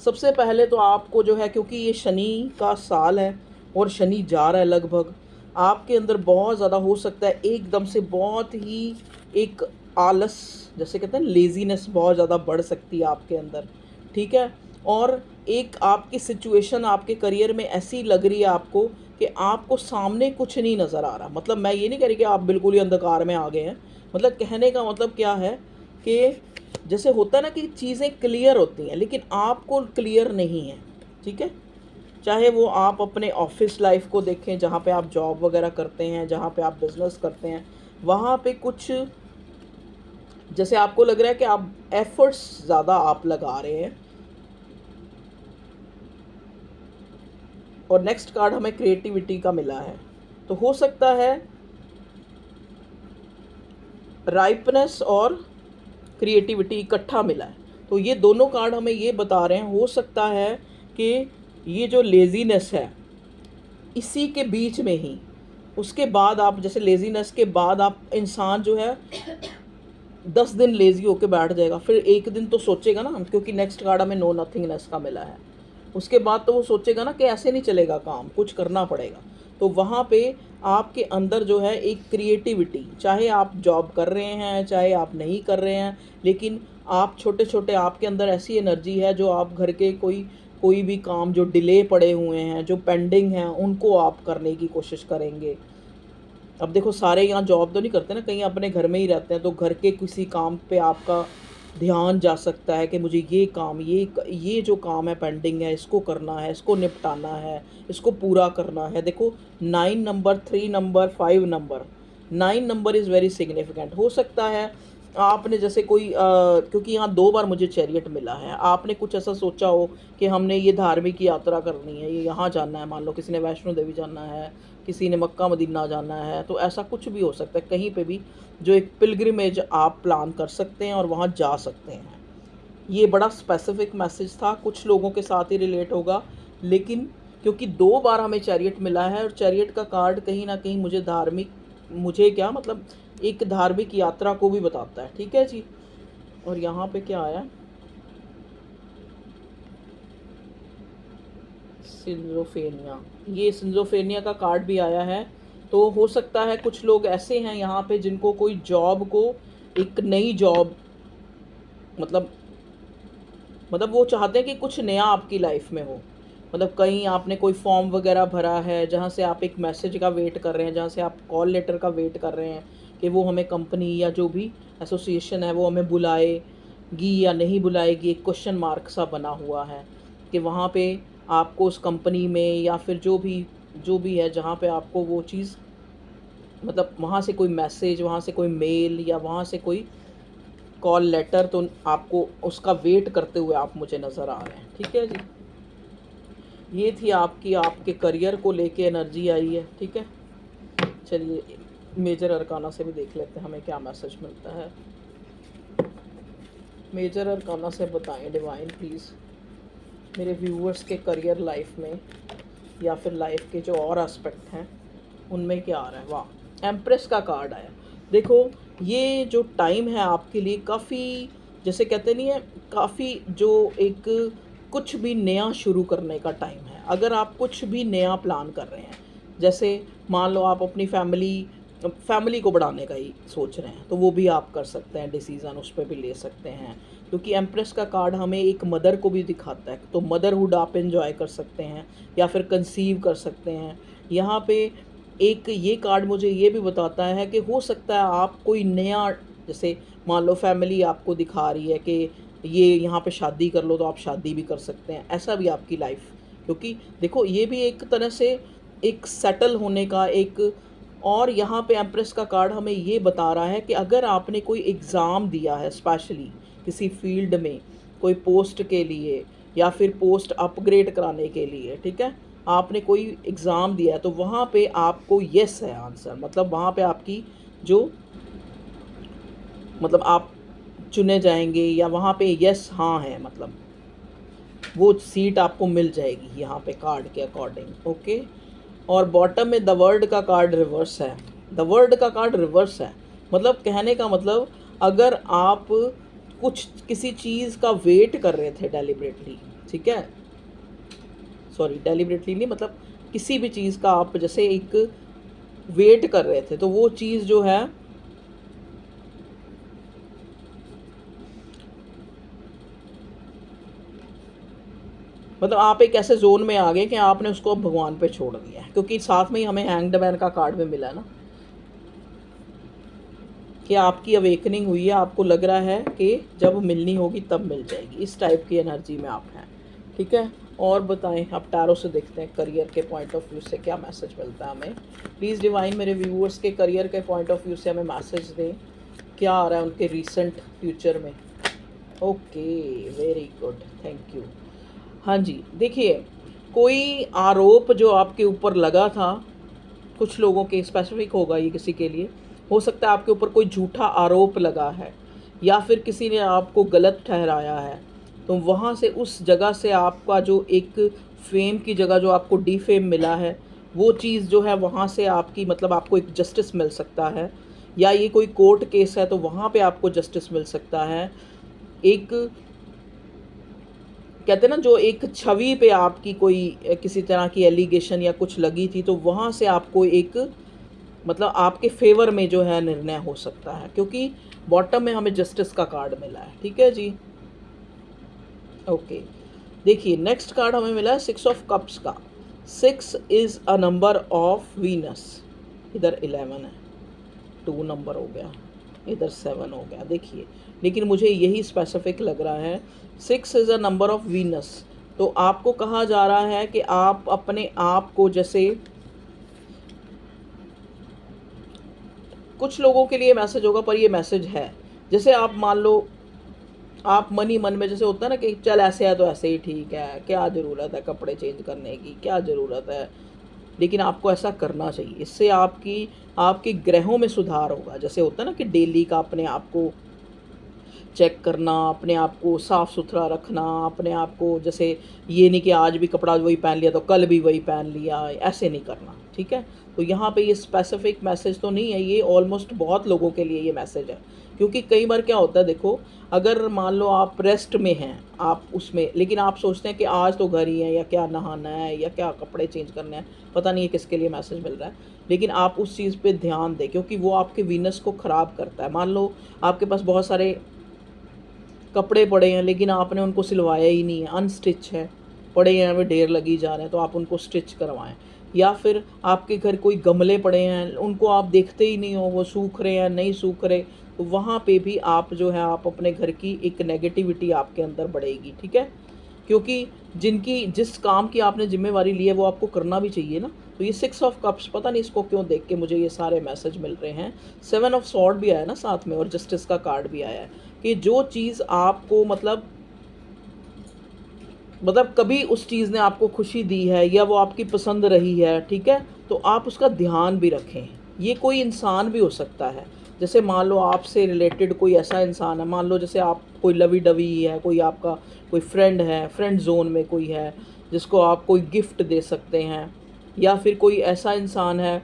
सबसे पहले तो आपको जो है, क्योंकि ये शनि का साल है और शनि जा रहा है लगभग, आपके अंदर बहुत ज़्यादा हो सकता है एकदम से बहुत ही एक आलस, जैसे कहते हैं लेजीनेस, बहुत ज़्यादा बढ़ सकती है आपके अंदर। ठीक है, और एक आपकी सिचुएशन आपके करियर में ऐसी लग रही है आपको कि आपको सामने कुछ नहीं नज़र आ रहा। मतलब मैं ये नहीं कह रही कि आप बिल्कुल ही अंधकार में आ गए हैं, मतलब कहने का मतलब क्या है कि जैसे होता है ना कि चीज़ें क्लियर होती हैं लेकिन आपको क्लियर नहीं है। ठीक है, चाहे वो आप अपने ऑफिस लाइफ को देखें, जहाँ पे आप जॉब वगैरह करते हैं, जहाँ पे आप बिज़नेस करते हैं, वहाँ पे कुछ जैसे आपको लग रहा है कि आप एफर्ट्स ज़्यादा आप लगा रहे हैं। और नेक्स्ट कार्ड हमें क्रिएटिविटी का मिला है, तो हो सकता है राइपनेस और क्रिएटिविटी इकट्ठा मिला है। तो ये दोनों कार्ड हमें ये बता रहे हैं, हो सकता है कि ये जो लेज़ीनेस है इसी के बीच में ही, उसके बाद आप जैसे लेज़ीनेस के बाद आप इंसान जो है 10 दिन लेज़ी होकर बैठ जाएगा, फिर एक दिन तो सोचेगा ना, क्योंकि नेक्स्ट कार्ड हमें नो नथिंगनेस का मिला है, उसके बाद तो वो सोचेगा ना कि ऐसे नहीं चलेगा काम, कुछ करना पड़ेगा। तो वहाँ पे आपके अंदर जो है एक क्रिएटिविटी, चाहे आप जॉब कर रहे हैं चाहे आप नहीं कर रहे हैं, लेकिन आप छोटे छोटे आपके अंदर ऐसी एनर्जी है जो आप घर के कोई भी काम जो डिले पड़े हुए हैं, जो पेंडिंग हैं, उनको आप करने की कोशिश करेंगे। अब देखो, सारे यहाँ जॉब तो नहीं करते ना, कहीं अपने घर में ही रहते हैं, तो घर के किसी काम पे आपका ध्यान जा सकता है कि मुझे ये काम, ये जो काम है पेंडिंग है, इसको करना है, इसको निपटाना है, इसको पूरा करना है। देखो 9 number, 3 number, 5 number, 9 number is very significant. हो सकता है आपने जैसे कोई क्योंकि यहाँ 2 बार मुझे चैरियट मिला है, आपने कुछ ऐसा सोचा हो कि हमने ये धार्मिक यात्रा करनी है, ये यहाँ जाना है, मान लो किसी ने वैष्णो देवी जाना है, किसी ने मक्का मदीना जाना है, तो ऐसा कुछ भी हो सकता है, कहीं पे भी जो एक पिलग्रिमेज आप प्लान कर सकते हैं और वहाँ जा सकते हैं। ये बड़ा स्पेसिफिक मैसेज था, कुछ लोगों के साथ ही रिलेट होगा, लेकिन क्योंकि 2 बार हमें चैरियट मिला है और चैरियट का कार्ड कहीं ना कहीं मुझे क्या मतलब एक धार्मिक यात्रा को भी बताता है। ठीक है जी, और यहाँ पे क्या आया, सिंजोफेनिया, ये सिंजोफेनिया का कार्ड भी आया है। तो हो सकता है कुछ लोग ऐसे हैं यहाँ पे जिनको कोई जॉब को, एक नई जॉब, मतलब वो चाहते हैं कि कुछ नया आपकी लाइफ में हो। मतलब कहीं आपने कोई फॉर्म वगैरह भरा है जहाँ से आप एक मैसेज का वेट कर रहे हैं, जहाँ से आप कॉल लेटर का वेट कर रहे हैं कि वो हमें कंपनी या जो भी एसोसिएशन है वो हमें बुलाएगी या नहीं बुलाएगी, एक क्वेश्चन मार्क सा बना हुआ है कि वहाँ पे आपको उस कंपनी में या फिर जो भी है जहाँ पे आपको वो चीज़, मतलब वहाँ से कोई मैसेज, वहाँ से कोई मेल या वहाँ से कोई कॉल लेटर, तो आपको उसका वेट करते हुए आप मुझे नज़र आ रहे हैं। ठीक है जी, ये थी आपके करियर को लेके एनर्जी आई है। ठीक है, चलिए मेजर अरकाना से भी देख लेते हैं हमें क्या मैसेज मिलता है। मेजर अरकाना से बताएं डिवाइन प्लीज़ मेरे व्यूअर्स के करियर लाइफ में या फिर लाइफ के जो और एस्पेक्ट हैं उनमें क्या आ रहा है। वाह, एम्प्रेस का कार्ड आया। देखो, ये जो टाइम है आपके लिए काफ़ी, जैसे कहते नहीं है, काफ़ी जो एक कुछ भी नया शुरू करने का टाइम है। अगर आप कुछ भी नया प्लान कर रहे हैं, जैसे मान लो आप अपनी फैमिली फैमिली को बढ़ाने का ही सोच रहे हैं, तो वो भी आप कर सकते हैं, डिसीज़न उस पर भी ले सकते हैं। क्योंकि एम्प्रेस का कार्ड हमें एक मदर को भी दिखाता है, तो मदरहुड आप एंजॉय कर सकते हैं या फिर कंसीव कर सकते हैं। यहाँ पे एक ये कार्ड मुझे ये भी बताता है कि हो सकता है आप कोई नया, जैसे मान लो फैमिली आपको दिखा रही है कि ये यहाँ पे शादी कर लो, तो आप शादी भी कर सकते हैं, ऐसा भी आपकी लाइफ। क्योंकि देखो ये भी एक तरह से एक सेटल होने का एक। और यहाँ पे एम्प्रेस का कार्ड हमें ये बता रहा है कि अगर आपने कोई एग्ज़ाम दिया है, स्पेशली किसी फील्ड में कोई पोस्ट के लिए या फिर पोस्ट अपग्रेड कराने के लिए, ठीक है, आपने कोई एग्ज़ाम दिया है, तो वहाँ पे आपको यस है आंसर, मतलब वहाँ पे आपकी जो, मतलब आप चुने जाएंगे या वहाँ पे यस हाँ है, मतलब वो सीट आपको मिल जाएगी यहाँ पे कार्ड के अकॉर्डिंग। ओके। और बॉटम में द वर्ल्ड का कार्ड रिवर्स है। द वर्ल्ड का कार्ड रिवर्स है, मतलब कहने का मतलब अगर आप कुछ किसी चीज़ का वेट कर रहे थे डेलिबरेटली, ठीक है, सॉरी डेलिबरेटली नहीं, मतलब किसी भी चीज़ का आप जैसे एक वेट कर रहे थे, तो वो चीज़ जो है मतलब आप एक ऐसे जोन में आ गए कि आपने उसको अब भगवान पे छोड़ दिया है। क्योंकि साथ में ही हमें हैंग्ड मैन का कार्ड भी मिला है ना, कि आपकी अवेकनिंग हुई है, आपको लग रहा है कि जब मिलनी होगी तब मिल जाएगी, इस टाइप की एनर्जी में आप हैं, ठीक है। और बताएं, आप टैरो से देखते हैं करियर के पॉइंट ऑफ व्यू से क्या मैसेज मिलता है हमें। प्लीज़ डिवाइन मेरे व्यूअर्स के करियर के पॉइंट ऑफ व्यू से हमें मैसेज दें, क्या आ रहा है उनके रिसेंट फ्यूचर में। Okay, very good, thank you. हाँ जी, देखिए कोई आरोप जो आपके ऊपर लगा था, कुछ लोगों के स्पेसिफिक होगा ये, किसी के लिए हो सकता है आपके ऊपर कोई झूठा आरोप लगा है या फिर किसी ने आपको गलत ठहराया है, तो वहाँ से उस जगह से आपका जो एक फेम की जगह जो आपको डीफेम मिला है, वो चीज़ जो है वहाँ से आपकी, मतलब आपको एक जस्टिस मिल सकता है। या ये कोई कोर्ट केस है तो वहाँ पे आपको जस्टिस मिल सकता है। एक कहते हैं ना, जो एक छवि पे आपकी कोई किसी तरह की एलिगेशन या कुछ लगी थी, तो वहाँ से आपको एक, मतलब आपके फेवर में जो है निर्णय हो सकता है, क्योंकि बॉटम में हमें जस्टिस का कार्ड मिला है, ठीक है जी। ओके, देखिए नेक्स्ट कार्ड हमें मिला है 6 ऑफ कप्स का। 6 is a number of Venus, इधर 11 है, 2 नंबर हो गया, इधर 7 हो गया, देखिए। लेकिन मुझे यही स्पेसिफिक लग रहा है, 6 is a number of Venus. तो आपको कहा जा रहा है कि आप अपने आप को, जैसे कुछ लोगों के लिए मैसेज होगा पर ये मैसेज है, जैसे आप मान लो आप मन में जैसे होता है ना कि चल ऐसे है तो ऐसे ही ठीक है, क्या ज़रूरत है कपड़े चेंज करने की, क्या ज़रूरत है, लेकिन आपको ऐसा करना चाहिए। इससे आपके ग्रहों में सुधार होगा। जैसे होता है ना कि डेली का अपने आप को चेक करना, अपने आप को साफ़ सुथरा रखना, अपने आप को, जैसे ये नहीं कि आज भी कपड़ा वही पहन लिया तो कल भी वही पहन लिया, ऐसे नहीं करना, ठीक है। तो यहाँ पे ये स्पेसिफिक मैसेज तो नहीं है, ये ऑलमोस्ट बहुत लोगों के लिए ये मैसेज है। क्योंकि कई बार क्या होता है, देखो अगर मान लो आप रेस्ट में हैं, आप उसमें, लेकिन आप सोचते हैं कि आज तो घर ही है, या क्या नहाना है, या क्या कपड़े चेंज करने हैं, पता नहीं है किसके लिए मैसेज मिल रहा है, लेकिन आप उस चीज़ पे ध्यान दें, क्योंकि वो आपके वीनस को ख़राब करता है। मान लो आपके पास बहुत सारे कपड़े पड़े हैं लेकिन आपने उनको सिलवाया ही नहीं है, अनस्टिच है, पड़े हैं, वे ढेर लगी जा रहे हैं, तो आप उनको स्टिच करवाएं। या फिर आपके घर कोई गमले पड़े हैं, उनको आप देखते ही नहीं हो, वो सूख रहे हैं नहीं सूख रहे, तो वहाँ पे भी आप जो है, आप अपने घर की एक नेगेटिविटी आपके अंदर बढ़ेगी, ठीक है। क्योंकि जिस काम की आपने जिम्मेवारी ली है वो आपको करना भी चाहिए ना। तो ये 6 ऑफ कप्स, पता नहीं इसको क्यों देख के मुझे ये सारे मैसेज मिल रहे हैं। 7 ऑफ सॉर्ड भी आया ना साथ में, और जस्टिस का कार्ड भी आया है कि जो चीज़ आपको, मतलब कभी उस चीज़ ने आपको खुशी दी है या वो आपकी पसंद रही है, ठीक है, तो आप उसका ध्यान भी रखें। ये कोई इंसान भी हो सकता है, जैसे मान लो आपसे रिलेटेड कोई ऐसा इंसान है, मान लो जैसे आप कोई लवी डवी है, कोई आपका कोई फ्रेंड है, फ्रेंड जोन में कोई है जिसको आप कोई गिफ्ट दे सकते हैं, या फिर कोई ऐसा इंसान है,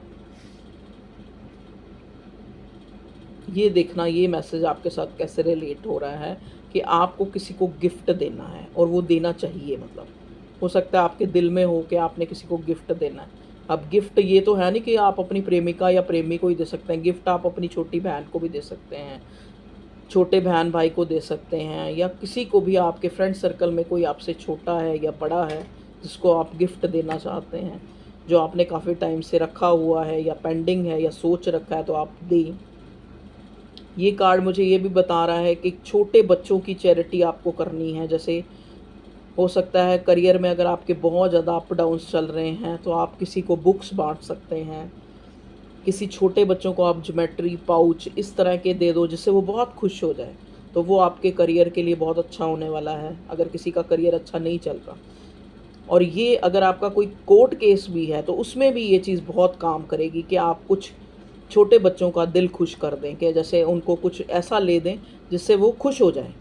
ये देखना ये मैसेज आपके साथ कैसे रिलेट हो रहा है कि आपको किसी को गिफ्ट देना है और वो देना चाहिए। मतलब हो सकता है आपके दिल में हो कि आपने किसी को गिफ्ट देना है, अब गिफ्ट ये तो है नहीं कि आप अपनी प्रेमिका या प्रेमी को ही दे सकते हैं, गिफ्ट आप अपनी छोटी बहन को भी दे सकते हैं, छोटे बहन भाई को दे सकते हैं, या किसी को भी आपके फ्रेंड सर्कल में कोई आपसे छोटा है या बड़ा है जिसको आप गिफ्ट देना चाहते हैं, जो आपने काफ़ी टाइम से रखा हुआ है या पेंडिंग है या सोच रखा है, तो आप दें। ये कार्ड मुझे ये भी बता रहा है कि छोटे बच्चों की चैरिटी आपको करनी है। जैसे हो सकता है करियर में अगर आपके बहुत ज़्यादा अप डाउन्स चल रहे हैं तो आप किसी को बुक्स बांट सकते हैं, किसी छोटे बच्चों को आप ज्योमेट्री पाउच इस तरह के दे दो जिससे वो बहुत खुश हो जाए, तो वो आपके करियर के लिए बहुत अच्छा होने वाला है अगर किसी का करियर अच्छा नहीं चल रहा। और ये अगर आपका कोई कोर्ट केस भी है तो उसमें भी ये चीज़ बहुत काम करेगी कि आप कुछ छोटे बच्चों का दिल खुश कर दें, कि जैसे उनको कुछ ऐसा ले दें जिससे वो खुश हो जाए।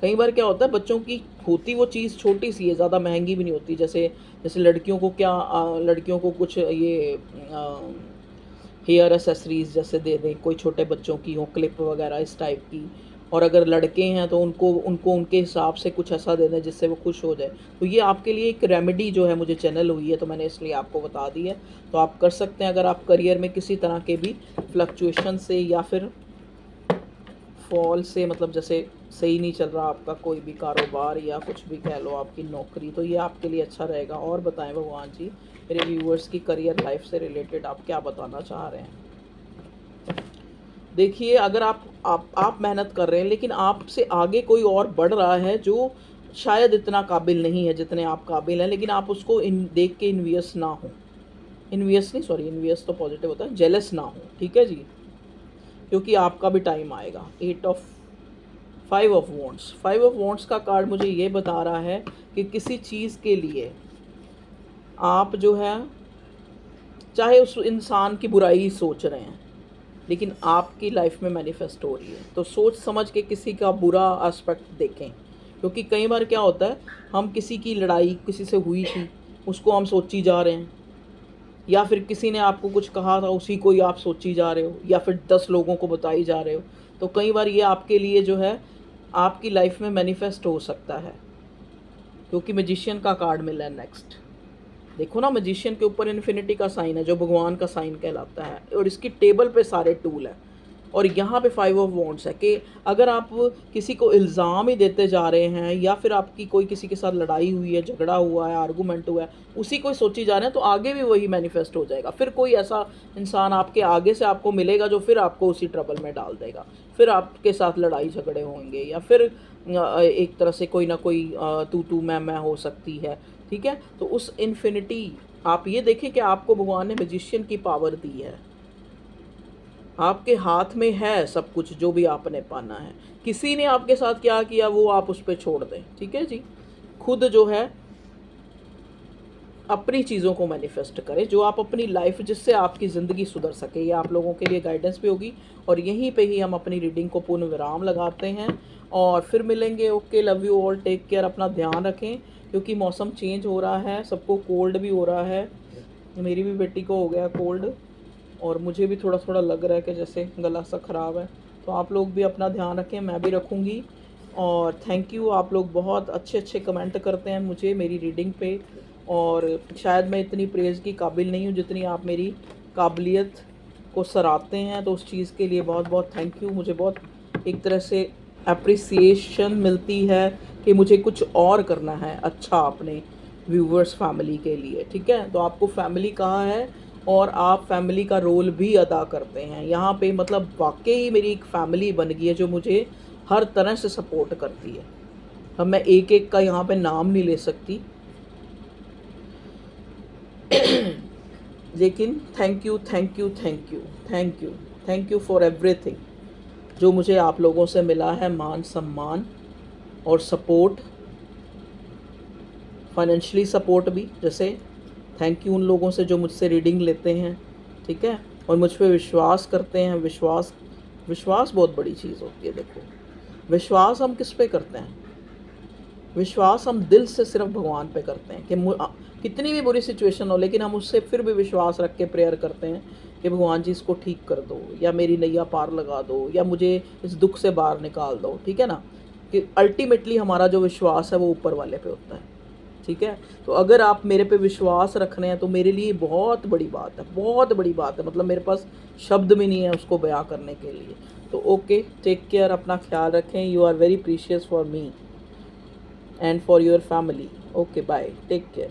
कई बार क्या होता है बच्चों की होती वो चीज़ छोटी सी है, ज़्यादा महंगी भी नहीं होती। जैसे जैसे लड़कियों को क्या लड़कियों को कुछ ये हेयर एसेसरीज़ जैसे दे दें, कोई छोटे बच्चों की हो, क्लिप वगैरह इस टाइप की। और अगर लड़के हैं तो उनको उनको उनके हिसाब से कुछ ऐसा दे दें जिससे वो खुश हो जाए। तो ये आपके लिए एक रेमेडी जो है मुझे चैनल हुई है, तो मैंने इसलिए आपको बता दी है। तो आप कर सकते हैं अगर आप करियर में किसी तरह के भी फ्लक्चुएशन से या फिर फॉल से, मतलब जैसे सही नहीं चल रहा आपका कोई भी कारोबार या कुछ भी कह लो आपकी नौकरी, तो ये आपके लिए अच्छा रहेगा। और बताएं भगवान जी मेरे व्यूअर्स की करियर लाइफ से रिलेटेड आप क्या बताना चाह रहे हैं। देखिए अगर आप मेहनत कर रहे हैं लेकिन आपसे आगे कोई और बढ़ रहा है जो शायद इतना काबिल नहीं है जितने आप काबिल हैं, लेकिन आप उसको देख के इन्वियस ना हो, इन्वियस नहीं सॉरी इन्वियस तो पॉजिटिव होता है, जेलस ना हो, ठीक है जी, क्योंकि आपका भी टाइम आएगा। 5 ऑफ वॉन्ट्स का कार्ड मुझे ये बता रहा है कि किसी चीज़ के लिए आप जो है चाहे उस इंसान की बुराई सोच रहे हैं लेकिन आपकी लाइफ में मैनिफेस्ट हो रही है, तो सोच समझ के किसी का बुरा एस्पेक्ट देखें। क्योंकि कई बार क्या होता है हम किसी की लड़ाई किसी से हुई थी उसको हम सोची जा रहे हैं, या फिर किसी ने आपको कुछ कहा था उसी को ही आप सोची जा रहे हो, या फिर 10 लोगों को बताई जा रहे हो। तो कई बार ये आपके लिए जो है आपकी लाइफ में मैनिफेस्ट हो सकता है, क्योंकि मैजिशियन का कार्ड मिला है नेक्स्ट। देखो ना मैजिशियन के ऊपर इन्फिनिटी का साइन है जो भगवान का साइन कहलाता है, और इसकी टेबल पे सारे टूल हैं। और यहाँ पे 5 ऑफ वॉन्ड्स है कि अगर आप किसी को इल्ज़ाम ही देते जा रहे हैं या फिर आपकी कोई किसी के साथ लड़ाई हुई है, झगड़ा हुआ है, आर्गूमेंट हुआ है, उसी को ही सोची जा रहे हैं, तो आगे भी वही मैनिफेस्ट हो जाएगा। फिर कोई ऐसा इंसान आपके आगे से आपको मिलेगा जो फिर आपको उसी ट्रबल में डाल देगा, फिर आपके साथ लड़ाई झगड़े होंगे, या फिर एक तरह से कोई ना कोई तू मैं हो सकती है, ठीक है। तो उस इन्फिनिटी आप ये देखें कि आपको भगवान ने मैजिशियन की पावर दी है, आपके हाथ में है सब कुछ जो भी आपने पाना है। किसी ने आपके साथ क्या किया वो आप उस पर छोड़ दें, ठीक है जी। खुद जो है अपनी चीज़ों को मैनिफेस्ट करें जो आप अपनी लाइफ जिससे आपकी ज़िंदगी सुधर सके। ये आप लोगों के लिए गाइडेंस भी होगी। और यहीं पे ही हम अपनी रीडिंग को पूर्ण विराम लगाते हैं और फिर मिलेंगे। Okay, love you all, take care, अपना ध्यान रखें क्योंकि मौसम चेंज हो रहा है, सबको कोल्ड भी हो रहा है। मेरी भी बेटी को हो गया कोल्ड और मुझे भी थोड़ा थोड़ा लग रहा है कि जैसे गला सा ख़राब है। तो आप लोग भी अपना ध्यान रखें, मैं भी रखूँगी। और थैंक यू, आप लोग बहुत अच्छे अच्छे कमेंट करते हैं मुझे मेरी रीडिंग पे। और शायद मैं इतनी प्रेज़ की काबिल नहीं हूँ जितनी आप मेरी काबिलियत को सराहते हैं, तो उस चीज़ के लिए बहुत बहुत थैंक यू। मुझे बहुत एक तरह से अप्रिसिएशन मिलती है कि मुझे कुछ और करना है अच्छा अपने व्यूवर्स फैमिली के लिए, ठीक है। तो आपको फैमिली कहाँ है और आप फैमिली का रोल भी अदा करते हैं यहाँ पे, मतलब वाकई मेरी एक फ़ैमिली बन गई है जो मुझे हर तरह से सपोर्ट करती है। अब मैं एक एक का यहाँ पे नाम नहीं ले सकती लेकिन thank you thank you thank you thank you thank you for everything जो मुझे आप लोगों से मिला है, मान सम्मान और सपोर्ट, फाइनेंशियली सपोर्ट भी। जैसे थैंक यू उन लोगों से जो मुझसे रीडिंग लेते हैं, ठीक है, और मुझ पर विश्वास करते हैं। विश्वास बहुत बड़ी चीज़ होती है। देखो, विश्वास हम किस पे करते हैं? विश्वास हम दिल से सिर्फ भगवान पे करते हैं कि कितनी भी बुरी सिचुएशन हो लेकिन हम उससे फिर भी विश्वास रख के प्रेयर करते हैं कि भगवान जी इसको ठीक कर दो, या मेरी नैया पार लगा दो, या मुझे इस दुख से बाहर निकाल दो, ठीक है ना। कि अल्टीमेटली हमारा जो विश्वास है वो ऊपर वाले पे होता है, ठीक है। तो अगर आप मेरे पे विश्वास रख रहे हैं तो मेरे लिए बहुत बड़ी बात है, बहुत बड़ी बात है। मतलब मेरे पास शब्द भी नहीं है उसको बयां करने के लिए। तो ओके, टेक केयर, अपना ख्याल रखें। You are very precious for me and for your family. Okay, bye, take care.